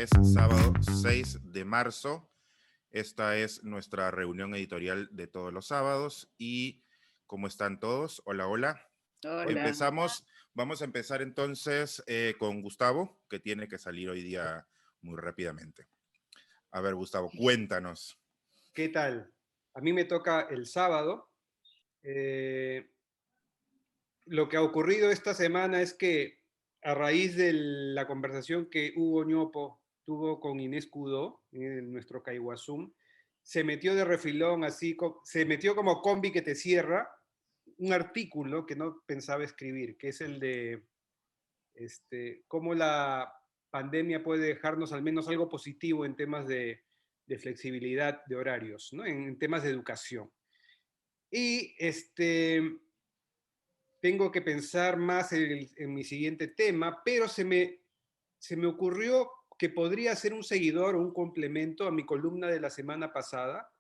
es sábado 6 de marzo. Esta es nuestra reunión editorial de todos los sábados. ¿Y cómo están todos? Hola, hola. Hola. Empezamos. Vamos a empezar entonces con Gustavo, que tiene que salir hoy día muy rápidamente. A ver, Gustavo, cuéntanos. ¿Qué tal? A mí me toca el sábado. Lo que ha ocurrido esta semana es que a raíz de la conversación que Hugo Ñopo tuvo con Inés Cudó, en nuestro Caiguazum, se metió de refilón, así, se metió como combi que te cierra, un artículo que no pensaba escribir, que es el de cómo la pandemia puede dejarnos al menos algo positivo en temas de flexibilidad de horarios, ¿no? En temas de educación. Y tengo que pensar más en mi siguiente tema, pero se me ocurrió que podría ser un seguidor o un complemento a mi columna de la semana pasada,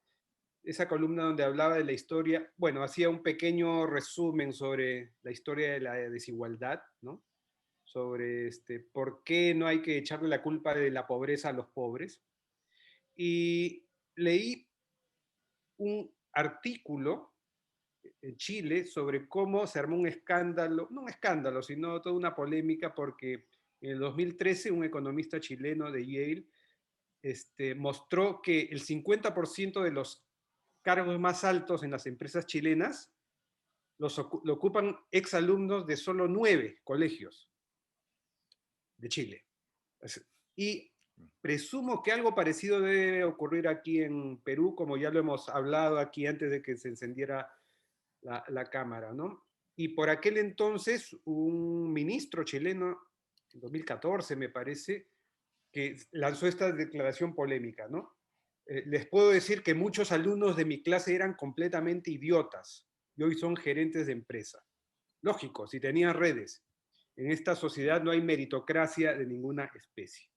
esa columna donde hablaba de la historia, bueno, hacía un pequeño resumen sobre la historia de la desigualdad, ¿no? Sobre por qué no hay que echarle la culpa de la pobreza a los pobres. Y leí un artículo en Chile sobre cómo se armó un escándalo, no un escándalo, sino toda una polémica, porque en el 2013 un economista chileno de Yale mostró que el 50% de los cargos más altos en las empresas chilenas lo ocupan exalumnos de solo 9 colegios de Chile. Y presumo que algo parecido debe ocurrir aquí en Perú, como ya lo hemos hablado aquí antes de que se encendiera la cámara, ¿no? Y por aquel entonces, un ministro chileno, en 2014 me parece, que lanzó esta declaración polémica, ¿no? Les puedo decir que muchos alumnos de mi clase eran completamente idiotas y hoy son gerentes de empresa. Lógico, si tenían redes. En esta sociedad no hay meritocracia de ninguna especie.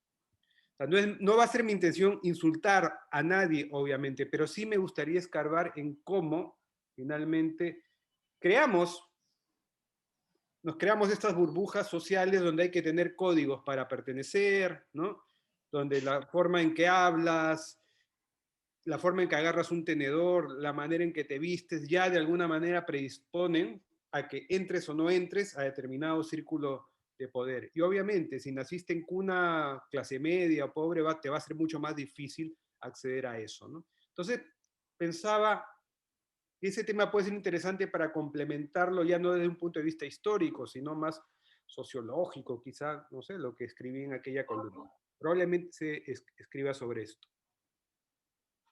O sea, no va a ser mi intención insultar a nadie, obviamente, pero sí me gustaría escarbar en cómo finalmente nos creamos estas burbujas sociales donde hay que tener códigos para pertenecer, ¿no? Donde la forma en que hablas, la forma en que agarras un tenedor, la manera en que te vistes, ya de alguna manera predisponen a que entres o no entres a determinado círculo de poder. Y obviamente, si naciste en cuna clase media o pobre, te va a ser mucho más difícil acceder a eso, ¿no? Entonces, pensaba que ese tema puede ser interesante para complementarlo ya no desde un punto de vista histórico, sino más sociológico, quizá, no sé, lo que escribí en aquella columna. Probablemente se escriba sobre esto.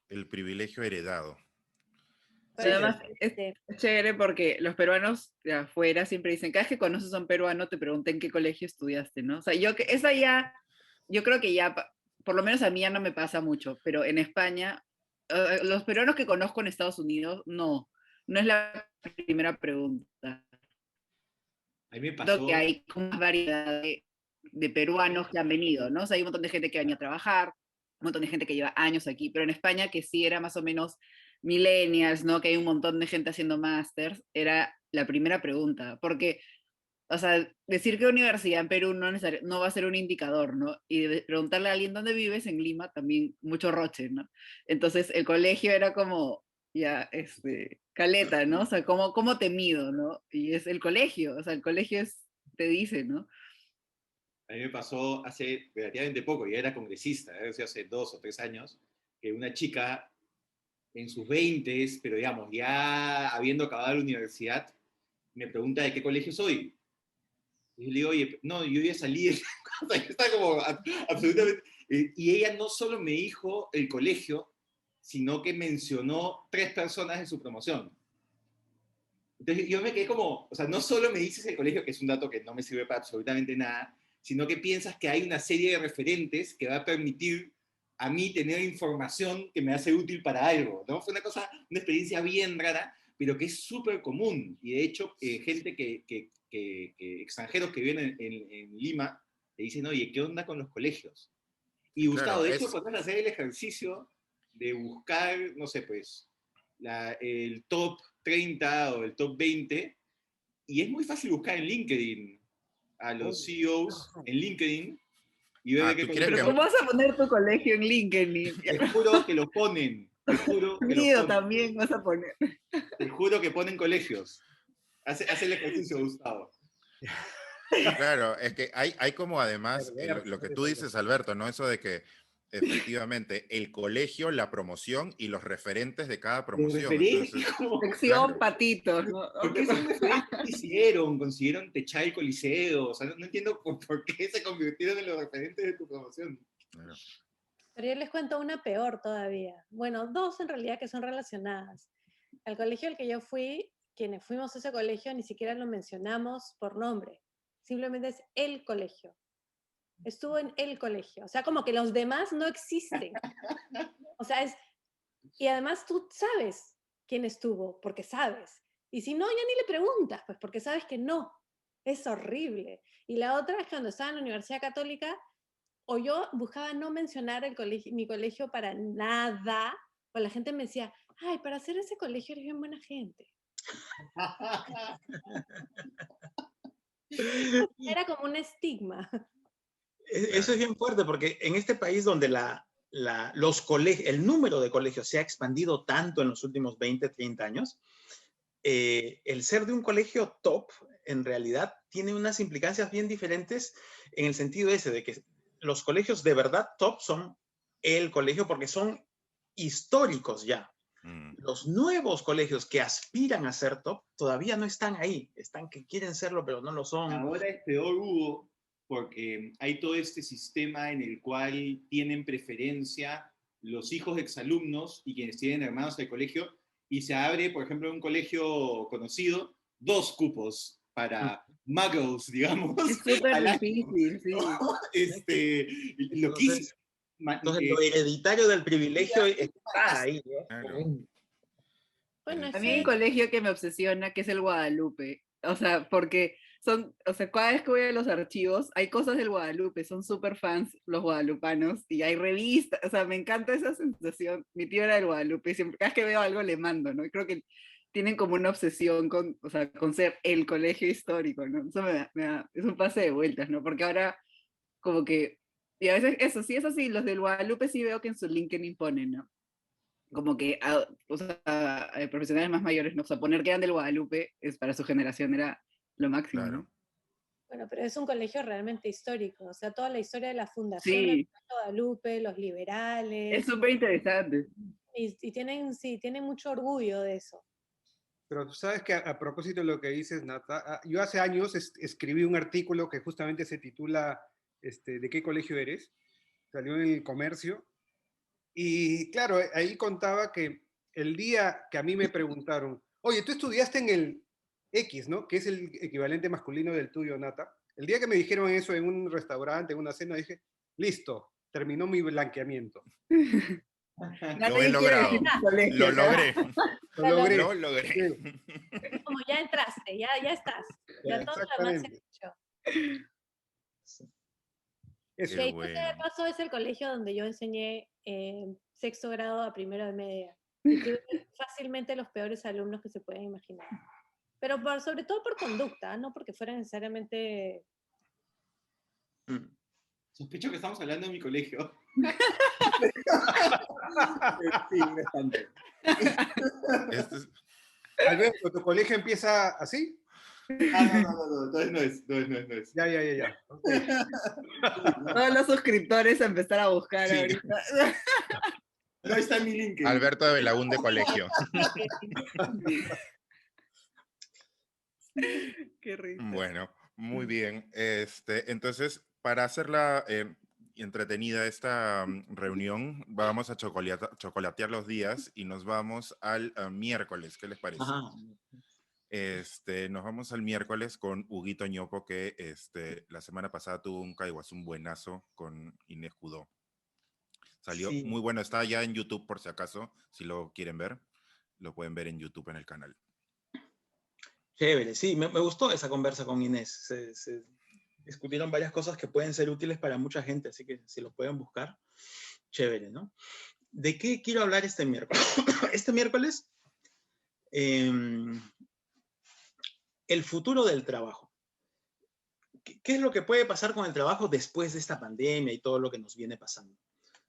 El privilegio heredado. Sí, además es chévere porque los peruanos de afuera siempre dicen, cada vez que conoces a un peruano te preguntan en qué colegio estudiaste, ¿no? O sea, yo creo que ya, por lo menos a mí ya no me pasa mucho, pero en España, los peruanos que conozco en Estados Unidos, no es la primera pregunta. A mí me Creo pasó... que hay como más variedad de peruanos que han venido, ¿no? O sea, hay un montón de gente que venía a trabajar, un montón de gente que lleva años aquí, pero en España que sí era más o menos millennials, ¿no? Que hay un montón de gente haciendo másters, era la primera pregunta, porque, o sea, decir que universidad en Perú no va a ser un indicador, ¿no? Y preguntarle a alguien dónde vives en Lima, también mucho roche, ¿no? Entonces el colegio era como, ya, caleta, ¿no? O sea, ¿cómo te mido, ¿no? Y es el colegio, o sea, el colegio te dice, ¿no? A mí me pasó hace relativamente poco, ya era congresista, hace 2 o 3 años, que una chica en sus 20s, pero digamos, ya habiendo acabado la universidad, me pregunta de qué colegio soy. Y yo le digo, oye, no, yo ya salí, está como absolutamente... Y ella no solo me dijo el colegio, sino que mencionó 3 personas en su promoción. Entonces yo me quedé como, o sea, no solo me dices el colegio, que es un dato que no me sirve para absolutamente nada, sino que piensas que hay una serie de referentes que va a permitir a mí tener información que me hace útil para algo, ¿no? Fue una experiencia bien rara, pero que es súper común. Y de hecho, gente extranjeros que viven en Lima, te dicen, oye, ¿qué onda con los colegios? Y Gustavo, Claro, de hecho, podemos hacer el ejercicio de buscar, no sé, pues, el top 30 o el top 20, y es muy fácil buscar en LinkedIn a los CEOs en LinkedIn, y ve de qué ¿tú quieres Pero que- ¿cómo vas a poner tu colegio en LinkedIn? Te juro que lo ponen. Te juro que lo Mío ponen. también vas a poner. Te juro que ponen colegios. Hace el ejercicio, Gustavo. Claro, es que hay como además Alberto, lo que eres tú dices, Alberto, ¿no? Eso de que efectivamente el colegio, la promoción y los referentes de cada De promoción. referencia, Entonces, como, Sección claro. patitos, ¿no? ¿por qué son referentes? ¿Qué hicieron? ¿Consiguieron techar el coliseo? O sea, no entiendo por qué se convirtieron en los referentes de tu promoción. Claro. Pero yo les cuento una peor todavía. Bueno, dos en realidad que son relacionadas. Al colegio al que yo fui, quienes fuimos a ese colegio ni siquiera lo mencionamos por nombre. Simplemente es el colegio. Estuvo en el colegio. O sea, como que los demás no existen. O sea, y además tú sabes quién estuvo, porque sabes. Y si no, ya ni le preguntas, pues porque sabes que no. Es horrible. Y la otra es cuando estaba en la Universidad Católica, o yo buscaba no mencionar mi colegio para nada, o la gente me decía, ay, para hacer ese colegio eres bien buena gente. Era como un estigma. Eso es bien fuerte porque en este país donde el número de colegios se ha expandido tanto en los últimos 20, 30 años, el ser de un colegio top en realidad tiene unas implicancias bien diferentes en el sentido ese de que los colegios de verdad top son el colegio porque son históricos ya. Los nuevos colegios que aspiran a ser top todavía no están ahí, están que quieren serlo pero no lo son. Ahora es peor, Hugo, porque hay todo este sistema en el cual tienen preferencia los hijos de exalumnos y quienes tienen hermanos del colegio, y se abre, por ejemplo, en un colegio conocido, 2 cupos para muggles, digamos. Es súper al año. difícil, sí. Loquísimo. Entonces lo hereditario del privilegio está ahí, ¿no? Claro. Bueno, A mí hay un colegio que me obsesiona, que es el Guadalupe. O sea, porque cada vez que voy a los archivos, hay cosas del Guadalupe, son súper fans los guadalupanos, y hay revistas, o sea, me encanta esa sensación. Mi tío era del Guadalupe, y siempre, cada vez que veo algo le mando, ¿no? Y creo que tienen como una obsesión con, o sea, con ser el colegio histórico, ¿no? Eso es un pase de vueltas, ¿no? Porque ahora, como que, y a veces eso sí es así, los del Guadalupe sí veo que en su LinkedIn ponen, ¿no? Como que, o sea, profesionales más mayores, ¿no? O sea, poner que eran del Guadalupe para su generación era lo máximo, Claro. ¿no? Bueno, pero es un colegio realmente histórico. O sea, toda la historia de la fundación Sí, de Guadalupe, los liberales. es súper interesante. Y tienen mucho orgullo de eso. Pero tú sabes que a propósito de lo que dices, Nata, yo hace años escribí un artículo que justamente se titula ¿de qué colegio eres? Salió en El Comercio. Y claro, ahí contaba que el día que a mí me preguntaron, oye, tú estudiaste en el X, ¿no? Que es el equivalente masculino del tuyo, Nata. El día que me dijeron eso en un restaurante, en una cena, dije, listo, terminó mi blanqueamiento. Lo he logrado. Lo logré. Lo logré. Lo logré. Sí. Como ya entraste, ya estás. Ya todo lo demás se ha hecho. Eso. Qué Que bueno. de paso es el colegio donde yo enseñé sexto grado a primero de media. Y tuve fácilmente los peores alumnos que se pueden imaginar. Pero sobre todo por conducta, no porque fuera necesariamente... Sospecho que estamos hablando de mi colegio. Sí, bastante. Alberto, ¿tu colegio empieza así? No, entonces no es. Ya. Okay. Todos los suscriptores a empezar a buscar Sí. ahorita. No está en mi link. Alberto de Belaúnde Colegio. Qué risa. Bueno, muy bien. Entonces, para hacerla entretenida esta reunión, vamos a chocolatear los días y nos vamos al miércoles. ¿Qué les parece? Ajá. Nos vamos al miércoles con Huguito Ñopo, que la semana pasada tuvo un caiguazú buenazo con Inés Judó. Salió Sí. muy bueno, está ya en YouTube por si acaso, si lo quieren ver, lo pueden ver en YouTube en el canal. Chévere, sí, me gustó esa conversa con Inés. Se discutieron varias cosas que pueden ser útiles para mucha gente, así que si lo pueden buscar, chévere, ¿no? ¿De qué quiero hablar este miércoles? Este miércoles, el futuro del trabajo. ¿qué es lo que puede pasar con el trabajo después de esta pandemia y todo lo que nos viene pasando?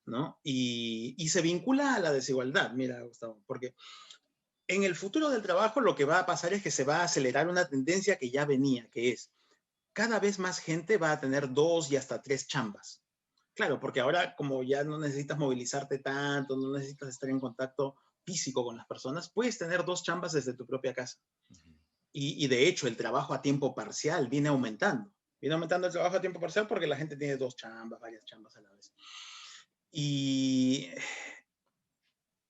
¿No? Y se vincula a la desigualdad, mira, Gustavo, porque en el futuro del trabajo lo que va a pasar es que se va a acelerar una tendencia que ya venía, que es cada vez más gente va a tener 2 y hasta 3 chambas. Claro, porque ahora como ya no necesitas movilizarte tanto, no necesitas estar en contacto físico con las personas, puedes tener 2 chambas desde tu propia casa. Y de hecho el trabajo a tiempo parcial viene aumentando. Viene aumentando el trabajo a tiempo parcial porque la gente tiene 2 chambas, varias chambas a la vez. Y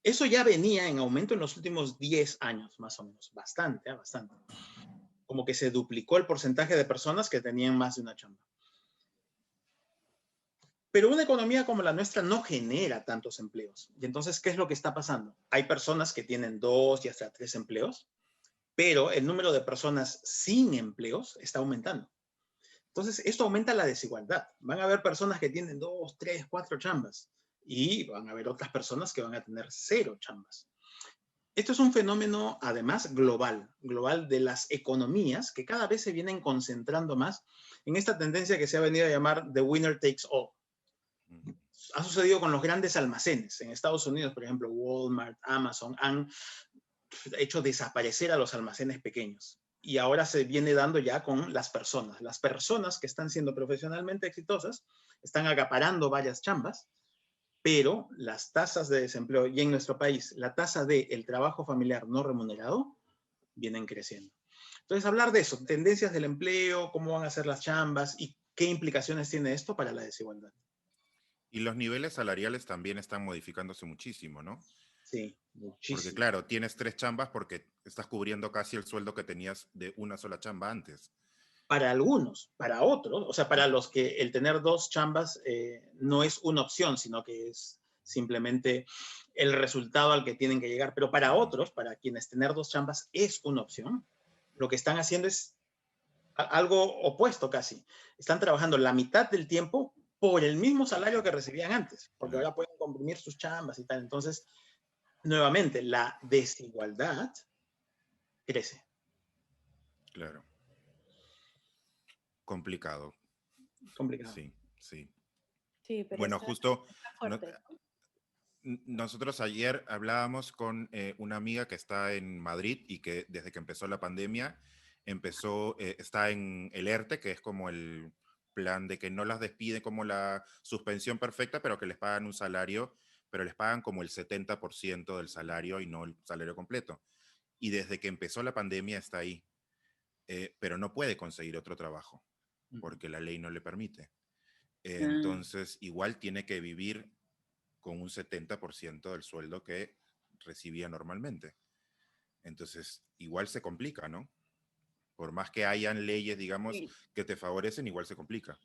eso ya venía en aumento en los últimos 10 años, más o menos. Bastante, bastante. Como que se duplicó el porcentaje de personas que tenían más de una chamba. Pero una economía como la nuestra no genera tantos empleos. Y entonces, ¿qué es lo que está pasando? Hay personas que tienen 2 y hasta 3 empleos, pero el número de personas sin empleos está aumentando. Entonces, esto aumenta la desigualdad. Van a haber personas que tienen 2, 3, 4 chambas y van a haber otras personas que van a tener 0 chambas. Esto es un fenómeno, además, global de las economías que cada vez se vienen concentrando más en esta tendencia que se ha venido a llamar the winner takes all. Ha sucedido con los grandes almacenes. En Estados Unidos, por ejemplo, Walmart, Amazon han hecho desaparecer a los almacenes pequeños. Y ahora se viene dando ya con las personas. Las personas que están siendo profesionalmente exitosas están acaparando varias chambas, pero las tasas de desempleo, y en nuestro país, la tasa del trabajo familiar no remunerado, vienen creciendo. Entonces, hablar de eso, tendencias del empleo, cómo van a ser las chambas y qué implicaciones tiene esto para la desigualdad. Y los niveles salariales también están modificándose muchísimo, ¿no? Sí, muchísimo. Porque claro, tienes 3 chambas porque estás cubriendo casi el sueldo que tenías de una sola chamba antes. Para algunos, para otros, o sea, para los que el tener 2 chambas no es una opción, sino que es simplemente el resultado al que tienen que llegar. Pero para otros, para quienes tener 2 chambas es una opción, lo que están haciendo es algo opuesto casi. Están trabajando la mitad del tiempo por el mismo salario que recibían antes, porque ahora pueden comprimir sus chambas y tal. Entonces, nuevamente, la desigualdad crece. Claro. Complicado. Complicado. Sí, sí. Sí, pero Bueno, está justo fuerte. nosotros ayer hablábamos con una amiga que está en Madrid y que desde que empezó la pandemia está en el ERTE, que es como el plan de que no las despiden como la suspensión perfecta, pero que les pagan un salario, pero les pagan como el 70% del salario y no el salario completo. Y desde que empezó la pandemia está ahí, pero no puede conseguir otro trabajo porque la ley no le permite. Entonces, igual tiene que vivir con un 70% del sueldo que recibía normalmente. Entonces, igual se complica, ¿no? Por más que hayan leyes, digamos, Sí. que te favorecen, igual se complica.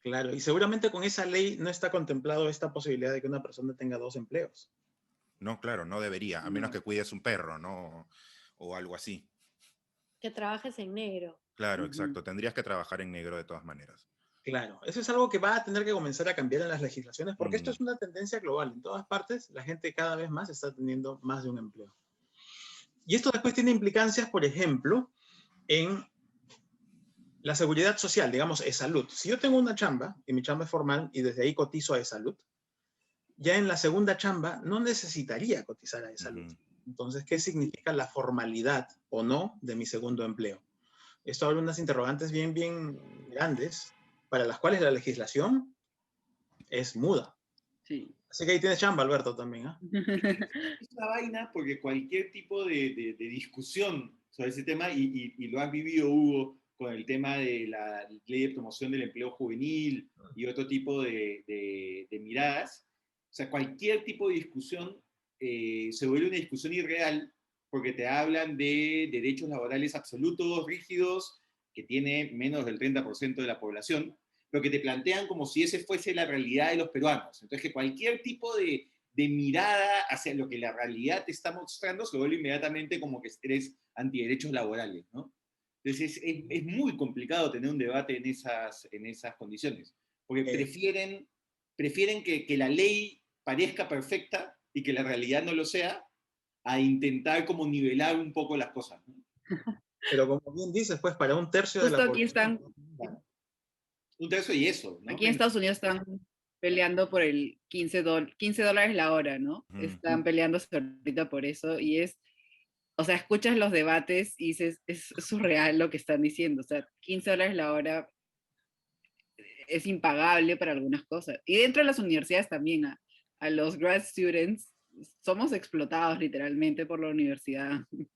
Claro, y seguramente con esa ley no está contemplado esta posibilidad de que una persona tenga 2 empleos. No, claro, no debería, a menos No. que cuides un perro, ¿no? O algo así. Que trabajes en negro. Claro, Ujú. exacto. Tendrías que trabajar en negro de todas maneras. Claro, eso es algo que va a tener que comenzar a cambiar en las legislaciones, porque esto Mm. es una tendencia global. En todas partes, la gente cada vez más está teniendo más de un empleo. Y esto después tiene implicancias, por ejemplo, en la seguridad social, digamos, e-salud. Si yo tengo una chamba, y mi chamba es formal, y desde ahí cotizo a e-salud, ya en la segunda chamba no necesitaría cotizar a e-salud. Ujú. Entonces, ¿qué significa la formalidad o no de mi segundo empleo? Esto abre unas interrogantes bien, bien grandes, para las cuales la legislación es muda. Sí. Así que ahí tienes chamba, Alberto, también. Es una vaina porque cualquier tipo de discusión sobre ese tema, y lo has vivido, Hugo, con el tema de la ley de promoción del empleo juvenil y otro tipo de miradas, o sea, cualquier tipo de discusión se vuelve una discusión irreal porque te hablan de derechos laborales absolutos, rígidos, que tiene menos del 30% de la población, pero que te plantean como si ese fuese la realidad de los peruanos. Entonces, que cualquier tipo de mirada hacia lo que la realidad te está mostrando se vuelve inmediatamente como que eres antiderechos laborales, ¿no? Entonces es muy complicado tener un debate en esas condiciones, porque prefieren que la ley parezca perfecta y que la realidad no lo sea, a intentar como nivelar un poco las cosas, ¿no? Pero como bien dices, pues para un tercio de Justo la aquí población. están Un tercio y eso, ¿no? Aquí en Estados Unidos están peleando por el $15 la hora, ¿no? Ujú. Están peleándose ahorita por eso y o sea, escuchas los debates y dices, es surreal lo que están diciendo, o sea, $15 la hora es impagable para algunas cosas. Y dentro de las universidades también, a los grad students somos explotados literalmente por la universidad. O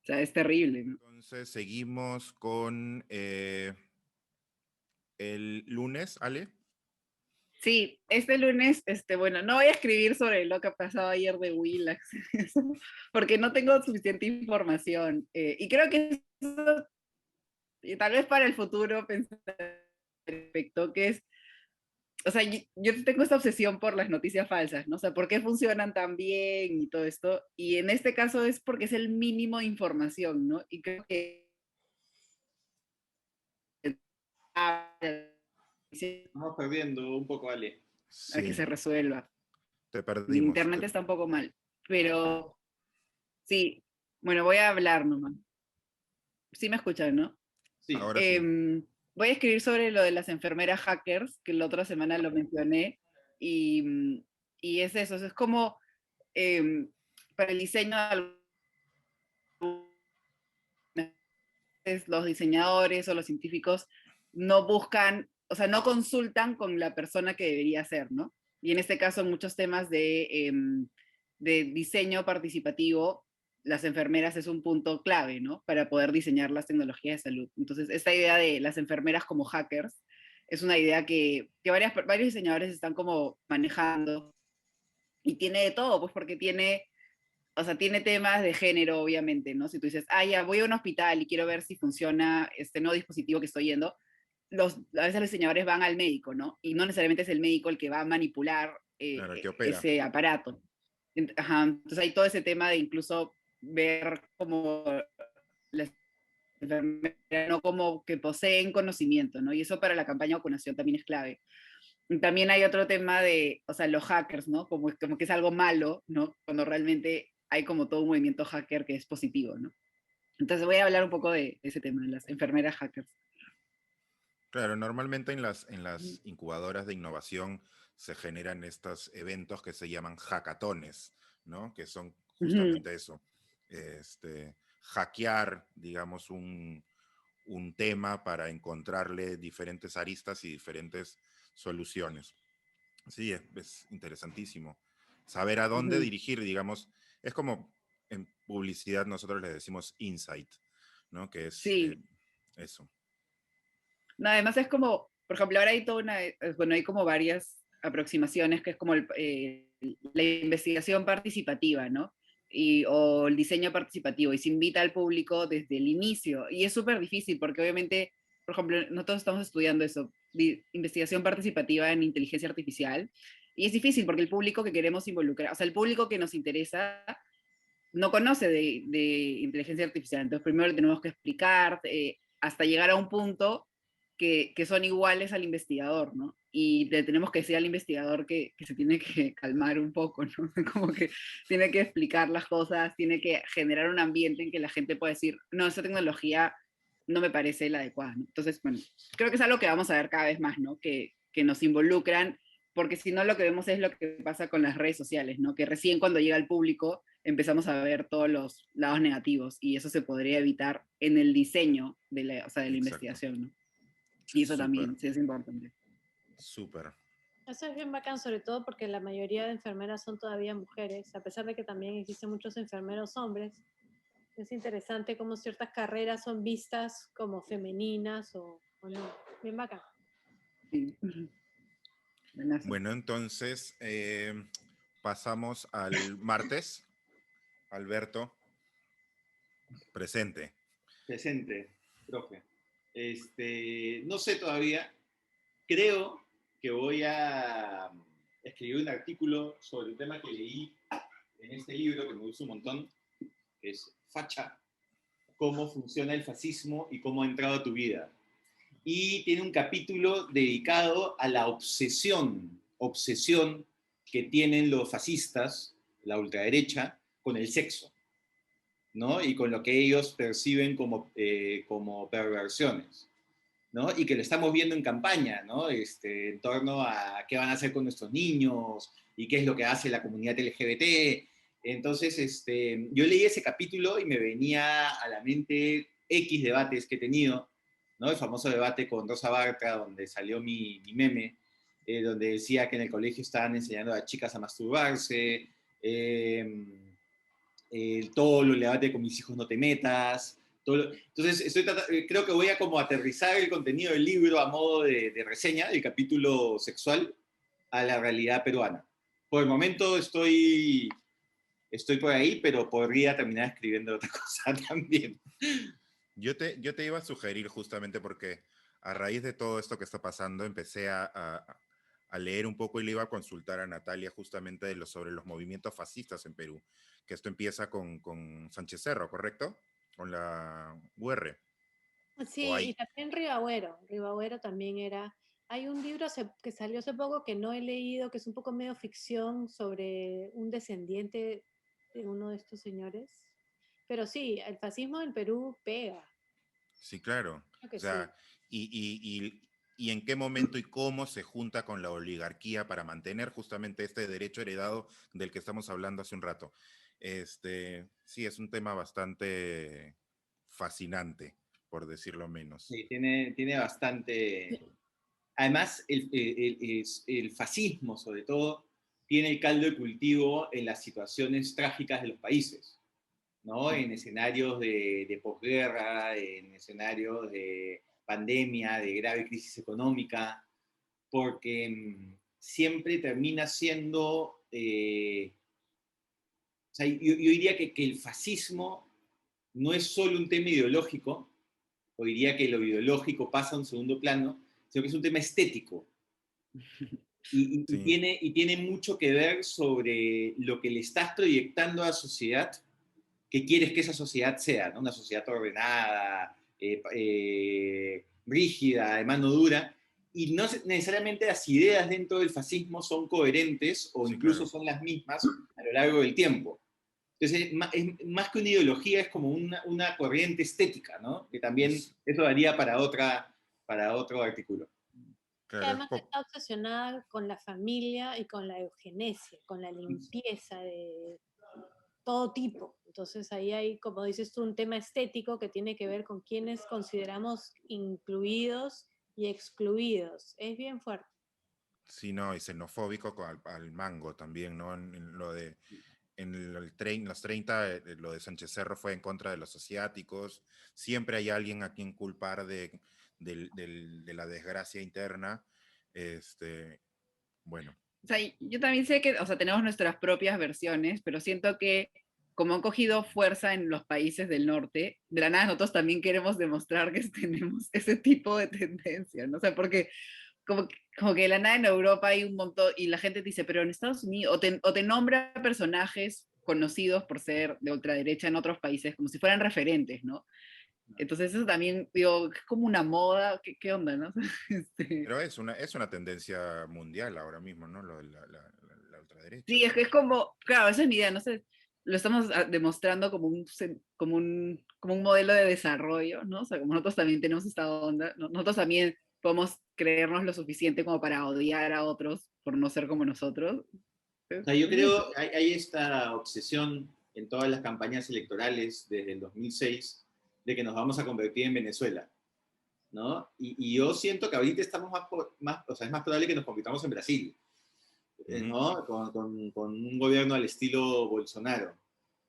sea, es terrible, ¿no? Entonces seguimos con el lunes, Ale. Sí, este lunes, bueno, no voy a escribir sobre lo que ha pasado ayer de Willax, porque no tengo suficiente información. Y creo que eso, y tal vez para el futuro pensar respecto, que es, o sea, yo tengo esta obsesión por las noticias falsas, ¿no? O sea, ¿por qué funcionan tan bien y todo esto? Y en este caso es porque es el mínimo de información, ¿no? Y creo que a Estamos perdiendo un poco, Ale. que Sí, se resuelva. te Mi perdimos. internet está un poco mal, pero sí, bueno, voy a hablar nomás. Sí me escuchan, ¿no? Sí. Ahora sí. Voy a escribir sobre lo de las enfermeras hackers, que la otra semana lo mencioné, y es eso, es como em, para el diseño de los diseñadores o los científicos no buscan, o sea, no consultan con la persona que debería ser, ¿no? Y en este caso, en muchos temas de diseño participativo, las enfermeras es un punto clave, ¿no? Para poder diseñar las tecnologías de salud. Entonces, esta idea de las enfermeras como hackers es una idea que varios diseñadores están como manejando y tiene de todo, pues porque tiene, o sea, tiene temas de género, obviamente, ¿no? Si tú dices, ah, ya, voy a un hospital y quiero ver si funciona este nuevo dispositivo que estoy yendo, a veces los diseñadores van al médico, ¿no? Y no necesariamente es el médico el que va a manipular Claro, el que opera. ese aparato. Ajá, entonces hay todo ese tema de incluso ver como las enfermeras, no como que poseen conocimiento, ¿no? Y eso para la campaña de vacunación también es clave. También hay otro tema de, o sea, los hackers, ¿no? Como que es algo malo, ¿no? Cuando realmente hay como todo un movimiento hacker que es positivo, ¿no? Entonces voy a hablar un poco de ese tema, de las enfermeras hackers. Claro, normalmente en las incubadoras de innovación se generan estos eventos que se llaman hackatones, ¿no? Que son justamente eso, hackear, digamos, un tema para encontrarle diferentes aristas y diferentes soluciones. Sí, es interesantísimo. Saber a dónde dirigir, digamos, es como en publicidad nosotros le decimos insight, ¿no? Que es Sí, eso. no, además es como, por ejemplo, ahora hay toda bueno, hay como varias aproximaciones que es como la investigación participativa, ¿no? O el diseño participativo, y se invita al público desde el inicio. Y es súper difícil porque obviamente, por ejemplo, nosotros estamos estudiando eso, investigación participativa en inteligencia artificial, y es difícil porque el público que queremos involucrar, o sea, el público que nos interesa no conoce de inteligencia artificial. Entonces, primero le tenemos que explicar hasta llegar a un punto que son iguales al investigador, ¿no? Y le tenemos que decir al investigador que se tiene que calmar un poco, ¿no? Como que tiene que explicar las cosas, tiene que generar un ambiente en que la gente pueda decir, no, esa tecnología no me parece la adecuada, ¿no? Entonces, bueno, creo que es algo que vamos a ver cada vez más, ¿no? Que nos involucran, porque si no lo que vemos es lo que pasa con las redes sociales, ¿no? Que recién cuando llega al público empezamos a ver todos los lados negativos y eso se podría evitar en el diseño de la, o sea, de la Exacto. investigación, ¿no? Y eso Súper, también, sí es importante. súper. Eso es bien bacán, sobre todo porque la mayoría de enfermeras son todavía mujeres, a pesar de que también existen muchos enfermeros hombres. Es interesante cómo ciertas carreras son vistas como femeninas o no. Bien bacán. Sí. Buenazo. Bueno, entonces pasamos al martes. Alberto, presente. Presente, profe. No sé todavía. Creo que voy a escribir un artículo sobre un tema que leí en este libro que me gusta un montón, que es Facha, cómo funciona el fascismo y cómo ha entrado a tu vida. Y tiene un capítulo dedicado a la obsesión que tienen los fascistas, la ultraderecha, con el sexo, ¿no? Y con lo que ellos perciben como perversiones, ¿no? Y que lo estamos viendo en campaña, ¿no? En torno a qué van a hacer con nuestros niños y qué es lo que hace la comunidad LGBT. Entonces, yo leí ese capítulo y me venía a la mente X debates que he tenido, ¿no? El famoso debate con Rosa Bartra, donde salió mi meme, donde decía que en el colegio estaban enseñando a chicas a masturbarse, todo lo debate con mis hijos no te metas. Entonces, creo que voy a como aterrizar el contenido del libro a modo de reseña, del capítulo sexual, a la realidad peruana. Por el momento estoy por ahí, pero podría terminar escribiendo otra cosa también. Yo te iba a sugerir justamente porque a raíz de todo esto que está pasando empecé a leer un poco y le iba a consultar a Natalia justamente sobre los movimientos fascistas en Perú, que esto empieza con Sánchez Cerro, ¿correcto? Con la UR. Sí, y también Ribagüero también era. Hay un libro que salió hace poco que no he leído, que es un poco medio ficción sobre un descendiente de uno de estos señores. Pero sí, el fascismo en Perú pega. Sí, claro. Creo que O sea, y en qué momento y cómo se junta con la oligarquía para mantener justamente este derecho heredado del que estamos hablando hace un rato. Sí, es un tema bastante fascinante, por decirlo menos. Sí, tiene bastante... Además, el fascismo, sobre todo, tiene el caldo de cultivo en las situaciones trágicas de los países, ¿no? En escenarios de posguerra, en escenarios de pandemia, de grave crisis económica, porque siempre termina siendo... o sea, yo diría que el fascismo no es solo un tema ideológico, o diría que lo ideológico pasa a un segundo plano, sino que es un tema estético. Sí. Y tiene mucho que ver sobre lo que le estás proyectando a la sociedad, que quieres que esa sociedad sea, ¿no? Una sociedad ordenada, rígida, de mano dura, y no necesariamente las ideas dentro del fascismo son coherentes o Sí, incluso claro. son las mismas a lo largo del tiempo. Entonces, más que una ideología, es como una corriente estética, ¿no? Que también eso daría para otro artículo. Que Claro, además está obsesionada con la familia y con la eugenesia, con la limpieza de todo tipo. Entonces ahí hay, como dices tú, un tema estético que tiene que ver con quienes consideramos incluidos y excluidos. Es bien fuerte. sí, no, y xenofóbico al mango también, ¿no? En lo de, los 30, lo de Sánchez Cerro fue en contra de los asiáticos. Siempre hay alguien a quien culpar de la desgracia interna. Bueno. O sea, yo también sé que, o sea, tenemos nuestras propias versiones, pero siento que como han cogido fuerza en los países del norte, de la nada nosotros también queremos demostrar que tenemos ese tipo de tendencia, ¿no? O sea, porque como que de la nada en Europa hay un montón, y la gente te dice, pero en Estados Unidos, o te nombra personajes conocidos por ser de ultraderecha en otros países, como si fueran referentes, ¿no? Entonces eso también, digo, es como una moda, ¿qué onda, no? Pero es una tendencia mundial ahora mismo, ¿no? Lo de la ultraderecha. Sí, es que es como, claro, esa es mi idea, no sé, lo estamos demostrando como como un modelo de desarrollo, ¿no? O sea, como nosotros también tenemos esta onda, nosotros también podemos creernos lo suficiente como para odiar a otros por no ser como nosotros. O sea, yo creo que hay esta obsesión en todas las campañas electorales desde el 2006 de que nos vamos a convertir en Venezuela, ¿no? Y yo siento que ahorita estamos o sea, es más probable que nos convirtamos en Brasil, ¿no? Con un gobierno al estilo Bolsonaro.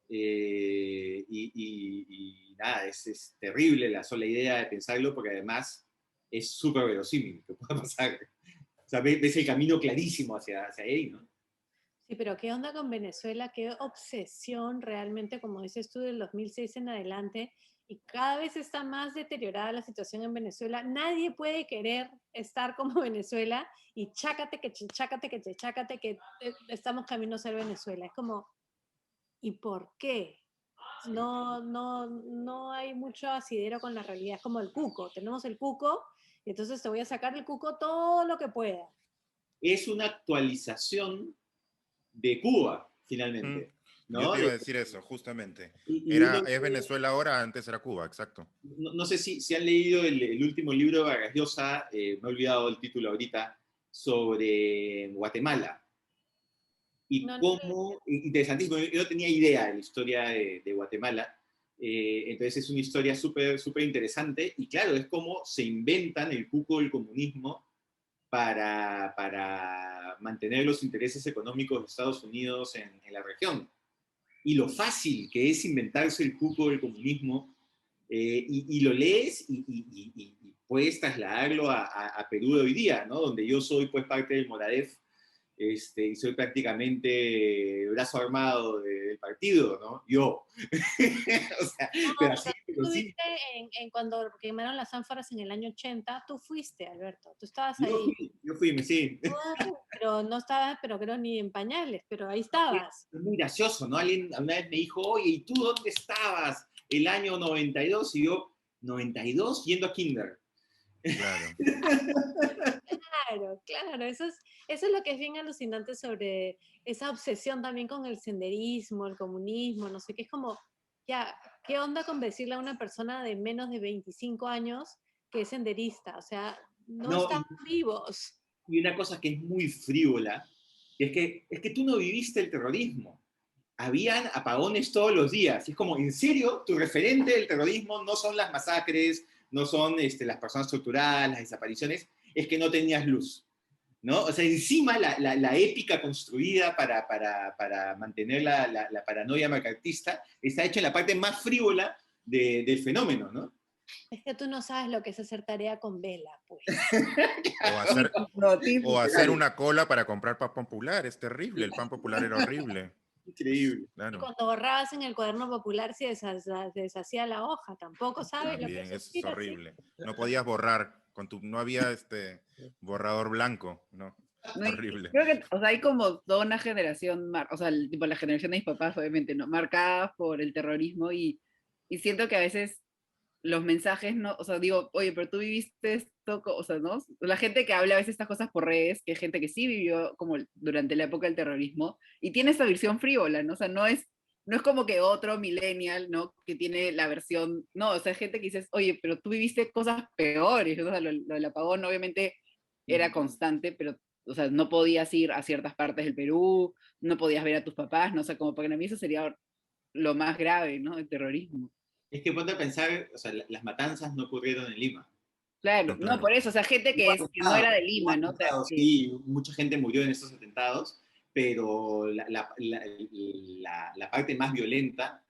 Y nada, es terrible la sola idea de pensarlo porque además es súper verosímil que pueda pasar. O sea, ves el camino clarísimo hacia ahí, ¿no? Sí, pero ¿qué onda con Venezuela? ¿Qué obsesión realmente, como dices tú, del 2006 en adelante? Y cada vez está más deteriorada la situación en Venezuela. Nadie puede querer estar como Venezuela y chácate que estamos camino a ser Venezuela. Es como, ¿y por qué? No hay mucho asidero con la realidad. Es como el cuco. Tenemos el cuco y entonces te voy a sacar el cuco todo lo que pueda. Es una actualización de Cuba, Mm, finalmente. Yo ¿no? te iba a decir eso, justamente. Y uno Es Venezuela ahora, antes era Cuba, exacto. no sé si han leído el último libro de Vargas Llosa, me he olvidado el título ahorita, sobre Guatemala. Y No, no lo leí. cómo, interesantísimo, yo no tenía idea de la historia de Guatemala, entonces es una historia súper súper interesante, y claro, es como se inventan el cuco del comunismo para mantener los intereses económicos de Estados Unidos en la región. Y lo fácil que es inventarse el cuco del comunismo, y lo lees y puedes trasladarlo a Perú de hoy día, ¿no? Donde yo soy pues parte del Moradef, y soy prácticamente brazo armado del partido, ¿no? Yo. O sea, No, pero pero así, tú pero sí. estuviste en cuando quemaron las ánforas en el año 80, tú fuiste, Alberto, tú estabas Yo ahí. fui, yo fui, sí. Pero no estabas, pero creo ni en pañales, pero ahí estabas. Es muy gracioso, ¿no? Alguien una vez me dijo, oye, ¿y tú dónde estabas el año 92? Y yo, 92, yendo a kinder. Claro. Claro, claro, eso es lo que es bien alucinante sobre esa obsesión también con el senderismo, el comunismo, no sé qué, es como, ya, ¿qué onda con decirle a una persona de menos de 25 años que es senderista? O sea, no No, están vivos. y una cosa que es muy frívola, es que tú no viviste el terrorismo. Habían apagones todos los días. Y es como, ¿en serio? Tu referente del terrorismo no son las masacres, no son las personas torturadas, las desapariciones, es que no tenías luz, ¿no? O sea, encima la épica construida para mantener la paranoia macartista está hecha en la parte más frívola del fenómeno, ¿no? Es que tú no sabes lo que es hacer tarea con vela, pues. O hacer, No, o hacer una cola para comprar pan popular, es terrible, el pan popular era horrible. Increíble. Y Claro, cuando borrabas en el cuaderno popular se deshacía la hoja, tampoco sabes lo que es también es sufrir así. horrible. No podías borrar, no había borrador blanco, ¿no? No, y Horrible. creo que, o sea, hay como toda una generación, o sea, tipo la generación de mis papás, obviamente, ¿no? Marcada por el terrorismo y siento que a veces los mensajes, ¿no? O sea, digo, oye, pero tú viviste esto, o sea, ¿no? La gente que habla a veces estas cosas por redes, que hay gente que sí vivió como durante la época del terrorismo y tiene esa versión frívola, ¿no? O sea, no es como que otro millennial, ¿no? Que tiene la versión, no, o sea, hay gente que dices, oye, pero tú viviste cosas peores, o sea, lo del apagón obviamente era constante, pero, o sea, no podías ir a ciertas partes del Perú, no podías ver a tus papás, ¿no? O sea, como para mí eso sería lo más grave, ¿no? El terrorismo. Es que ponte a pensar, o sea, las matanzas no ocurrieron en Lima. Claro, No, no, claro. por eso, o sea, gente Hubo que no era de hubo Lima, ¿no? O sea, atentados, que sí, mucha gente murió en estos atentados, pero la parte más violenta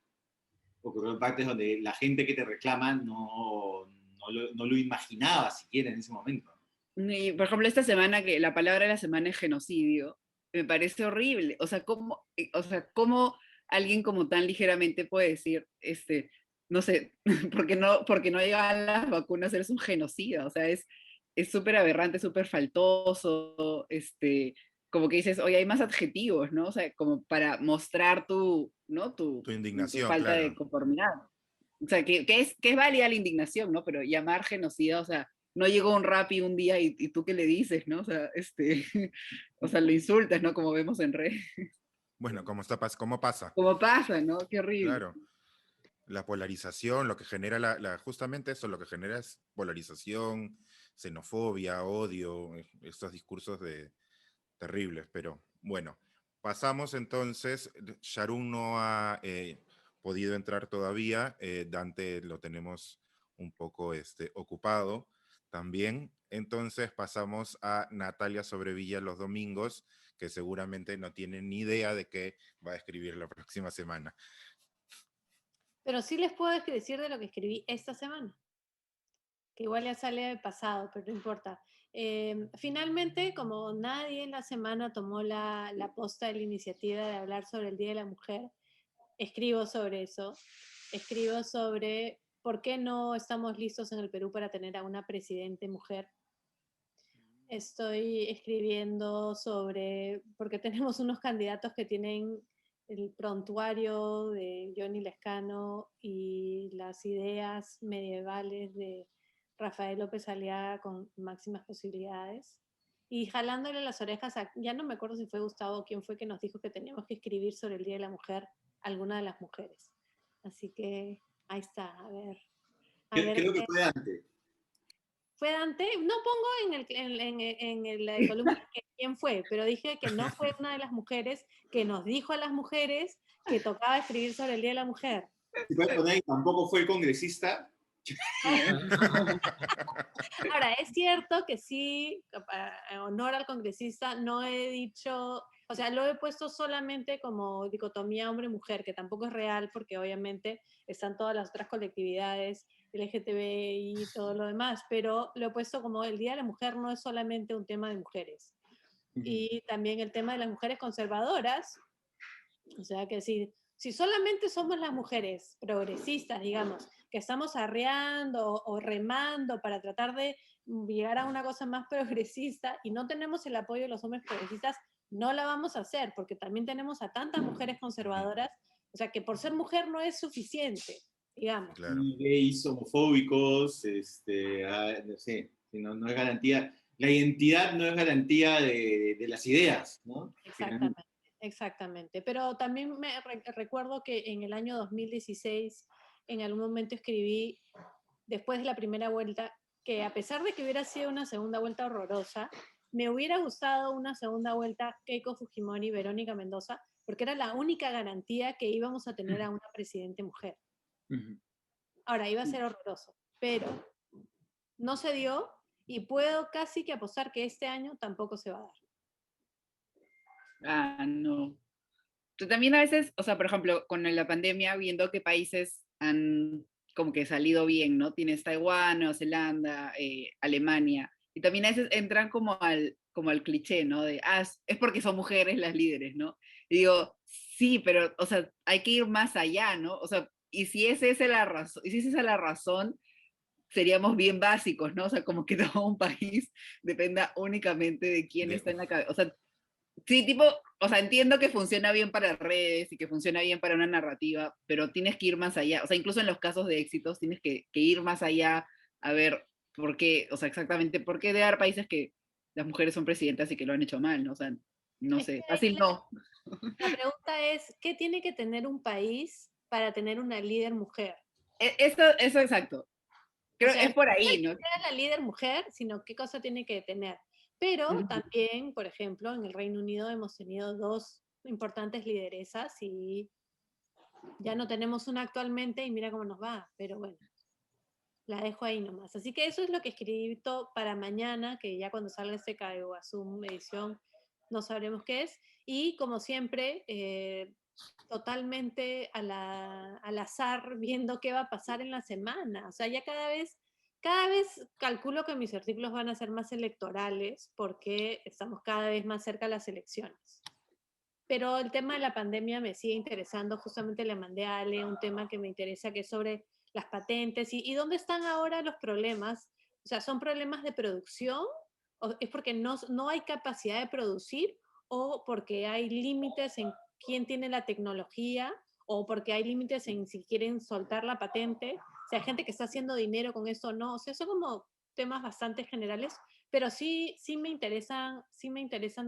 ocurrió en partes donde la gente que te reclama no lo imaginaba siquiera en ese momento. y, por ejemplo, esta semana que la palabra de la semana es genocidio, me parece horrible. O sea, cómo alguien como tan ligeramente puede decir, no sé, porque no llegan las vacunas, eres un genocida. O sea, es súper aberrante, súper faltoso, como que dices, oye, hay más adjetivos, ¿no? O sea, como para mostrar tu, ¿no? Tu Tu indignación, falta de claro. conformidad. O sea, que es válida la indignación, ¿no? Pero llamar genocida, o sea, no llegó un Rappi un día y tú qué le dices, ¿no? O sea, o sea, lo insultas, ¿no? Como vemos en redes. Bueno, ¿cómo pasa? Como pasa, ¿no? Qué horrible. Claro. La polarización, lo que genera justamente eso, lo que genera es polarización, xenofobia, odio, estos discursos terribles, pero bueno, pasamos entonces, Sharon no ha podido entrar todavía, Dante lo tenemos un poco ocupado también, entonces pasamos a Natalia Sobrevilla los domingos, que seguramente no tiene ni idea de qué va a escribir la próxima semana. Pero sí les puedo decir de lo que escribí esta semana, que igual ya sale del pasado, pero no importa. Finalmente, como nadie en la semana tomó la posta de la iniciativa de hablar sobre el Día de la Mujer, escribo sobre eso. Escribo sobre por qué no estamos listos en el Perú para tener a una presidente mujer. Estoy escribiendo sobre, porque tenemos unos candidatos que tienen el prontuario de Johnny Lescano y las ideas medievales de Rafael López Aliaga con máximas posibilidades. Y jalándole las orejas, ya no me acuerdo si fue Gustavo o quién fue que nos dijo que teníamos que escribir sobre el Día de la Mujer. alguna de las mujeres. Así que ahí está, a ver. Creo que fue Dante. ¿Fue Dante? No pongo en la columna quién fue, pero dije que no fue una de las mujeres que nos dijo a las mujeres que tocaba escribir sobre el Día de la Mujer. Si puedes poner, tampoco fue el congresista. Ahora, es cierto que sí, en honor al congresista, no he dicho, o sea, lo he puesto solamente como dicotomía hombre-mujer, que tampoco es real porque obviamente están todas las otras colectividades, LGTBI y todo lo demás, pero lo he puesto como el Día de la Mujer no es solamente un tema de mujeres. Y también el tema de las mujeres conservadoras, o sea que si solamente somos las mujeres progresistas, digamos, que estamos arreando o remando para tratar de llegar a una cosa más progresista y no tenemos el apoyo de los hombres progresistas, no la vamos a hacer, porque también tenemos a tantas mujeres conservadoras, o sea que por ser mujer no es suficiente, digamos. Claro. Y gays, homofóbicos, no sé, no es garantía. La identidad no es garantía de las ideas, ¿no? Exactamente. Exactamente, pero también me recuerdo que en el año 2016, en algún momento escribí, después de la primera vuelta, que a pesar de que hubiera sido una segunda vuelta horrorosa, me hubiera gustado una segunda vuelta Keiko Fujimori y Verónica Mendoza, porque era la única garantía que íbamos a tener a una presidente mujer. Ahora, iba a ser horroroso, pero no se dio y puedo casi que apostar que este año tampoco se va a dar. Ah, no. Pero también a veces, o sea, por ejemplo, con la pandemia, viendo qué países han como que salido bien, ¿no? Tienes Taiwán, Nueva Zelanda, Alemania, y también a veces entran como al cliché, ¿no? De, es porque son mujeres las líderes, ¿no? Y digo, sí, pero, o sea, hay que ir más allá, ¿no? O sea, y si esa es la razón, y si esa es la razón, seríamos bien básicos, ¿no? O sea, como que todo un país dependa únicamente de quién está en la cabeza. O sea, sí, tipo, o sea, entiendo que funciona bien para redes y que funciona bien para una narrativa, pero tienes que ir más allá. O sea, incluso en los casos de éxitos tienes que ir más allá a ver por qué, o sea, exactamente por qué debe haber países que las mujeres son presidentas y que lo han hecho mal, ¿no? O sea, no sé, fácil no. La pregunta es, ¿qué tiene que tener un país para tener una líder mujer? Eso exacto. Creo O sea, es por ahí, no ¿no? sea la líder mujer, sino qué cosa tiene que tener. Pero también, por ejemplo, en el Reino Unido hemos tenido dos importantes lideresas y ya no tenemos una actualmente y mira cómo nos va, pero bueno, la dejo ahí nomás. Así que eso es lo que he escrito para mañana, que ya cuando salga este Zoom edición no sabremos qué es. Y como siempre, totalmente al azar, viendo qué va a pasar en la semana. O sea, ya cada vez calculo que mis artículos van a ser más electorales porque estamos cada vez más cerca de las elecciones. Pero el tema de la pandemia me sigue interesando. Justamente le mandé a Ale un tema que me interesa, que es sobre las patentes y dónde están ahora los problemas. O sea, ¿son problemas de producción? ¿O es porque no hay capacidad de producir? ¿O porque hay límites en quién tiene la tecnología? ¿O porque hay límites en si quieren soltar la patente? O sea, hay gente que está haciendo dinero con esto o no. O sea, son como temas bastante generales, pero sí me interesan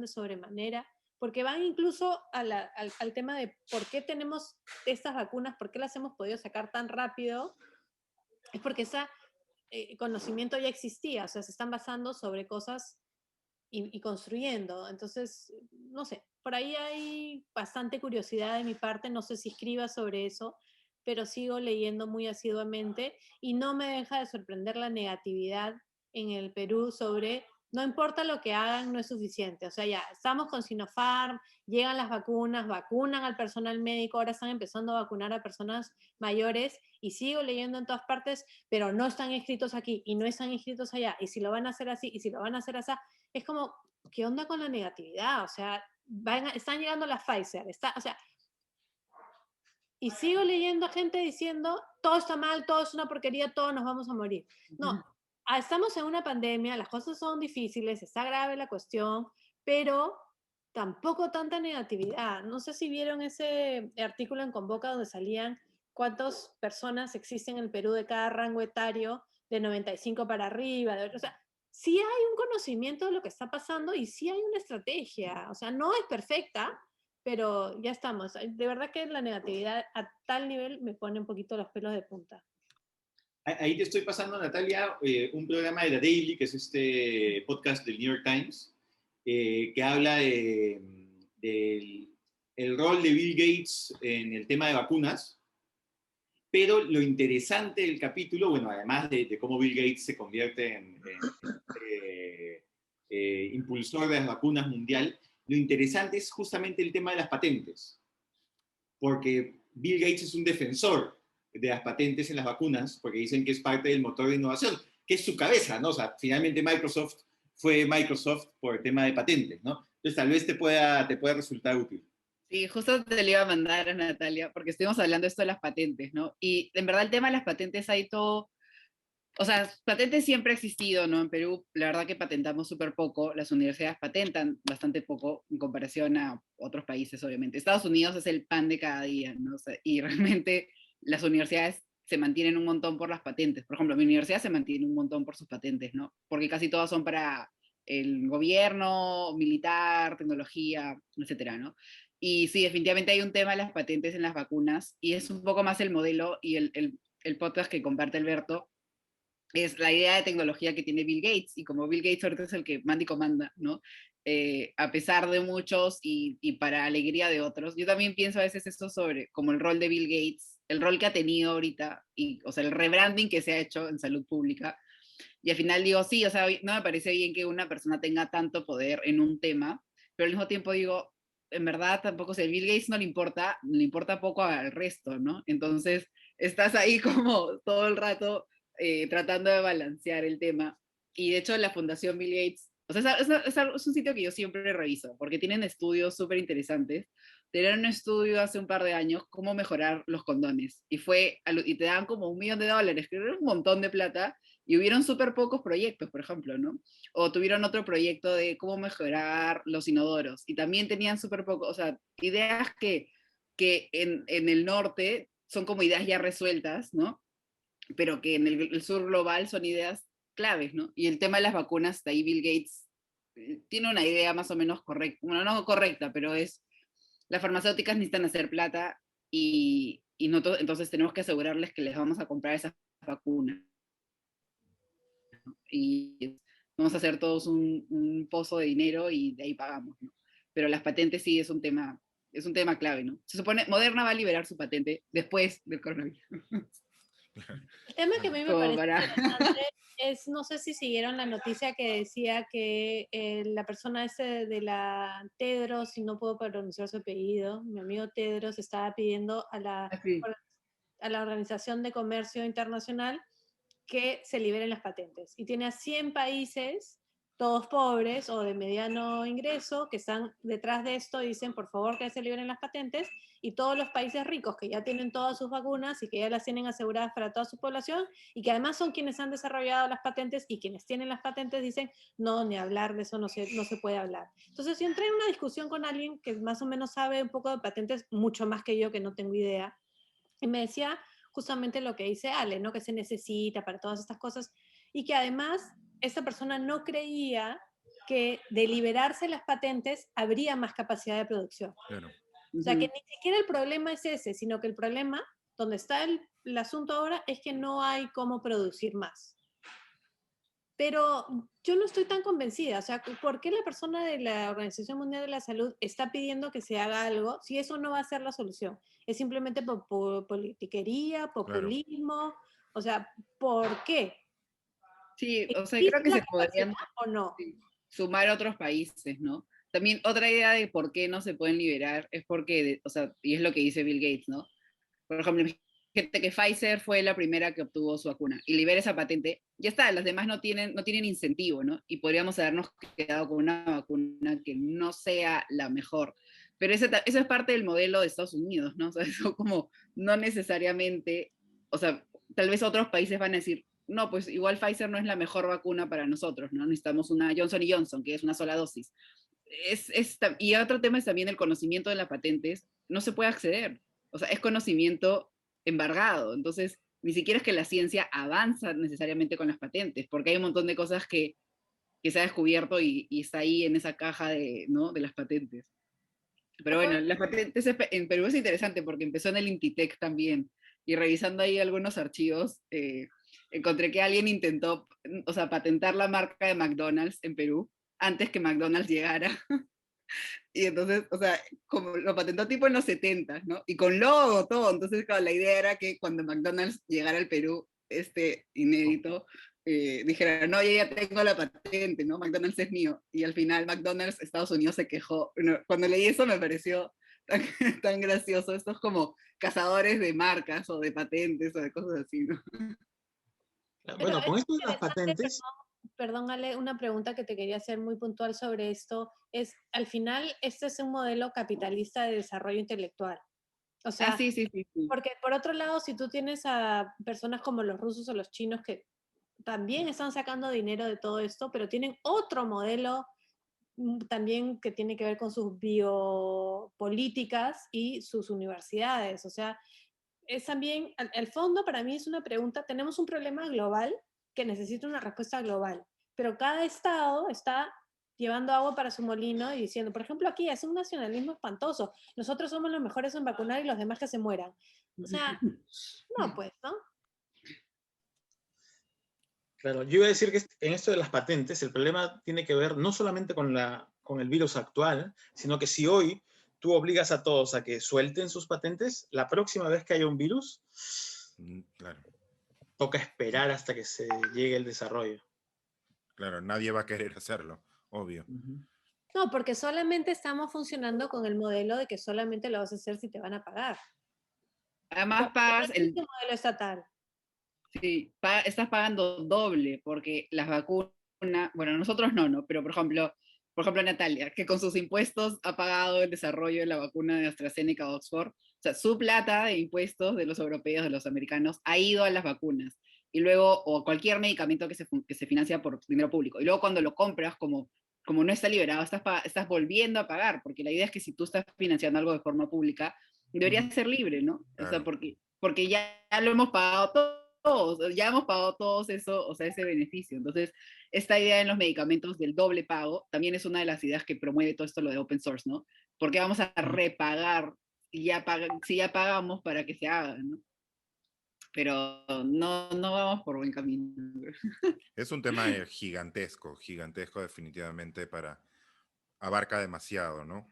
de sobremanera porque van incluso al tema de por qué tenemos estas vacunas, por qué las hemos podido sacar tan rápido, es porque ese conocimiento ya existía, o sea, se están basando sobre cosas y construyendo. Entonces, no sé, por ahí hay bastante curiosidad de mi parte, no sé si escriba sobre eso, pero sigo leyendo muy asiduamente y no me deja de sorprender la negatividad en el Perú sobre no importa lo que hagan, no es suficiente. O sea, ya estamos con Sinopharm, llegan las vacunas, vacunan al personal médico, ahora están empezando a vacunar a personas mayores y sigo leyendo en todas partes, pero no están inscritos aquí y no están inscritos allá. Y si lo van a hacer así y si lo van a hacer así, es como, ¿qué onda con la negatividad? O sea, están llegando las Pfizer, o sea, y sigo leyendo a gente diciendo, todo está mal, todo es una porquería, todos nos vamos a morir. No, estamos en una pandemia, las cosas son difíciles, está grave la cuestión, pero tampoco tanta negatividad. No sé si vieron ese artículo en Convoca donde salían cuántas personas existen en el Perú de cada rango etario, de 95 para arriba, o sea, sí hay un conocimiento de lo que está pasando y sí hay una estrategia, o sea, no es perfecta, pero ya estamos. De verdad que la negatividad a tal nivel me pone un poquito los pelos de punta. Ahí te estoy pasando, Natalia, un programa de The Daily, que es este podcast del New York Times, que habla del el rol de Bill Gates en el tema de vacunas, pero lo interesante del capítulo, bueno, además de cómo Bill Gates se convierte en impulsor de las vacunas mundial, lo interesante es justamente el tema de las patentes, porque Bill Gates es un defensor de las patentes en las vacunas, porque dicen que es parte del motor de innovación, que es su cabeza, ¿no? O sea, finalmente Microsoft fue Microsoft por el tema de patentes, ¿no? Entonces tal vez te pueda resultar útil. Sí, justo te lo iba a mandar a Natalia, porque estuvimos hablando de esto de las patentes, ¿no? Y en verdad el tema de las patentes hay todo, o sea, patentes siempre ha existido, ¿no? En Perú, la verdad que patentamos súper poco, las universidades patentan bastante poco en comparación a otros países, obviamente. Estados Unidos es el pan de cada día, ¿no? O sea, y realmente las universidades se mantienen un montón por las patentes. Por ejemplo, mi universidad se mantiene un montón por sus patentes, ¿no? Porque casi todas son para el gobierno, militar, tecnología, etcétera, ¿no? Y sí, definitivamente hay un tema de las patentes en las vacunas, y es un poco más el modelo y el podcast que comparte Alberto, es la idea de tecnología que tiene Bill Gates, y como Bill Gates ahorita es el que manda y comanda, ¿no? A pesar de muchos y para alegría de otros, yo también pienso a veces esto sobre como el rol de Bill Gates, el rol que ha tenido ahorita, y, o sea, el rebranding que se ha hecho en salud pública, y al final digo, sí, o sea, no me parece bien que una persona tenga tanto poder en un tema, pero al mismo tiempo digo, en verdad tampoco, o sea, Bill Gates no le importa poco al resto, ¿no? Entonces, estás ahí como todo el rato tratando de balancear el tema. Y de hecho, la Fundación Bill Gates, o sea, es un sitio que yo siempre reviso, porque tienen estudios súper interesantes. Tenían un estudio hace un par de años, cómo mejorar los condones, y te dan como $1 millón, que era un montón de plata, y hubieron súper pocos proyectos, por ejemplo, ¿no? O tuvieron otro proyecto de cómo mejorar los inodoros, y también tenían súper poco, o sea, ideas que en el norte son como ideas ya resueltas, ¿no? Pero que en el sur global son ideas claves, ¿no? Y el tema de las vacunas, de ahí Bill Gates tiene una idea más o menos correcta, bueno, no correcta, pero es, las farmacéuticas necesitan hacer plata, y no entonces tenemos que asegurarles que les vamos a comprar esas vacunas, y vamos a hacer todos un pozo de dinero y de ahí pagamos, ¿no? Pero las patentes sí es un tema clave, ¿no? Se supone, Moderna va a liberar su patente después del coronavirus. El tema que a mí me Como parece para... interesante es, no sé si siguieron la noticia que decía que la persona ese de la Tedros, si no puedo pronunciar su apellido, mi amigo Tedros estaba pidiendo Así. a la Organización de Comercio Internacional que se liberen las patentes. Y tiene a 100 países, todos pobres o de mediano ingreso, que están detrás de esto y dicen, por favor, que se liberen las patentes, y todos los países ricos que ya tienen todas sus vacunas y que ya las tienen aseguradas para toda su población, y que además son quienes han desarrollado las patentes, y quienes tienen las patentes dicen, no, ni hablar de eso, no se puede hablar. Entonces yo entré en una discusión con alguien que más o menos sabe un poco de patentes, mucho más que yo, que no tengo idea, y me decía justamente lo que dice Ale, ¿no? Que se necesita para todas estas cosas, y que además esta persona no creía que de liberarse las patentes habría más capacidad de producción. Claro. O sea, que ni siquiera el problema es ese, sino que el problema, donde está el asunto ahora, es que no hay cómo producir más. Pero yo no estoy tan convencida. O sea, ¿por qué la persona de la Organización Mundial de la Salud está pidiendo que se haga algo si eso no va a ser la solución? Es simplemente por politiquería, populismo. O sea, ¿por qué? Sí, o sea, creo ¿Existe que la se capacidad podrían o no? sumar otros países, ¿no? También otra idea de por qué no se pueden liberar es porque, o sea, y es lo que dice Bill Gates, ¿no? Por ejemplo, gente que Pfizer fue la primera que obtuvo su vacuna y libera esa patente, ya está, las demás no tienen incentivo, ¿no? Y podríamos habernos quedado con una vacuna que no sea la mejor. Pero eso es parte del modelo de Estados Unidos, ¿no? O sea, eso como no necesariamente, o sea, tal vez otros países van a decir, no, pues igual Pfizer no es la mejor vacuna para nosotros, ¿no? Necesitamos una Johnson Johnson, que es una sola dosis. Y otro tema es también el conocimiento de las patentes, no se puede acceder, o sea, es conocimiento embargado, entonces ni siquiera es que la ciencia avanza necesariamente con las patentes, porque hay un montón de cosas que se ha descubierto y está ahí en esa caja de, ¿no? de las patentes. Pero bueno, las patentes en Perú es interesante porque empezó en el Intitec también. Y revisando ahí algunos archivos, encontré que alguien intentó, o sea, patentar la marca de McDonald's en Perú antes que McDonald's llegara. Y entonces, o sea, como lo patentó tipo en los 70, ¿no? Y con logo, todo. Entonces, claro, la idea era que cuando McDonald's llegara al Perú, inédito, dijera, no, yo ya tengo la patente, ¿no? McDonald's es mío. Y al final McDonald's, Estados Unidos se quejó. Bueno, cuando leí eso me pareció tan, tan gracioso. Estos como cazadores de marcas o de patentes o de cosas así, ¿no? Bueno, Pero con es esto de las interesante, patentes, perdón, Ale, una pregunta que te quería hacer muy puntual sobre esto es, al final, este es un modelo capitalista de desarrollo intelectual. O Ah, sea, sí, sí, sí, sí. porque por otro lado, si tú tienes a personas como los rusos o los chinos que también están sacando dinero de todo esto, pero tienen otro modelo también que tiene que ver con sus biopolíticas y sus universidades. O sea, es también, al fondo para mí es una pregunta, tenemos un problema global que necesita una respuesta global, pero cada estado está llevando agua para su molino y diciendo, por ejemplo, aquí es un nacionalismo espantoso, nosotros somos los mejores en vacunar y los demás que se mueran. O sea, no, pues, ¿no? claro, yo iba a decir que en esto de las patentes, el problema tiene que ver no solamente con el virus actual, sino que si hoy tú obligas a todos a que suelten sus patentes, la próxima vez que haya un virus, Claro, toca esperar hasta que se llegue el desarrollo. claro, nadie va a querer hacerlo, obvio. No, porque solamente estamos funcionando con el modelo de que solamente lo vas a hacer si te van a pagar. Además No pagas existe modelo estatal. sí, estás pagando doble porque las vacunas, bueno, nosotros no, ¿no? Pero por ejemplo Natalia, que con sus impuestos ha pagado el desarrollo de la vacuna de AstraZeneca Oxford, o sea, su plata de impuestos de los europeos, de los americanos, ha ido a las vacunas. Y luego, o cualquier medicamento que se financia por dinero público. Y luego cuando lo compras, como no está liberado, estás volviendo a pagar, porque la idea es que si tú estás financiando algo de forma pública, debería ser libre, ¿no? O sea, Claro. porque ya lo hemos pagado todos, ya hemos pagado todos eso, o sea, ese beneficio. Entonces, esta idea en los medicamentos del doble pago también es una de las ideas que promueve todo esto lo de open source, ¿no? Porque vamos a repagar si ya pagamos para que se haga, ¿no? Pero no vamos por buen camino. Es un tema gigantesco, gigantesco definitivamente abarca demasiado, ¿no?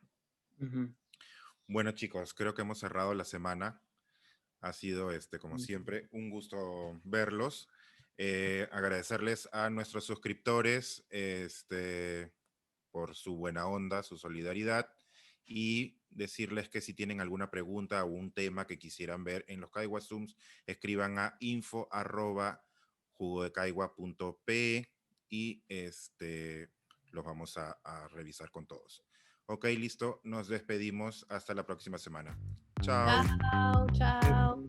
Bueno, chicos, creo que hemos cerrado la semana. Ha sido, como siempre, un gusto verlos. Agradecerles a nuestros suscriptores por su buena onda, su solidaridad, y decirles que si tienen alguna pregunta o un tema que quisieran ver en los Caigua Zooms, escriban a info@jugodecaigua.pe y los vamos a revisar con todos. Ok, listo, nos despedimos hasta la próxima semana. Chao. Chao, chao.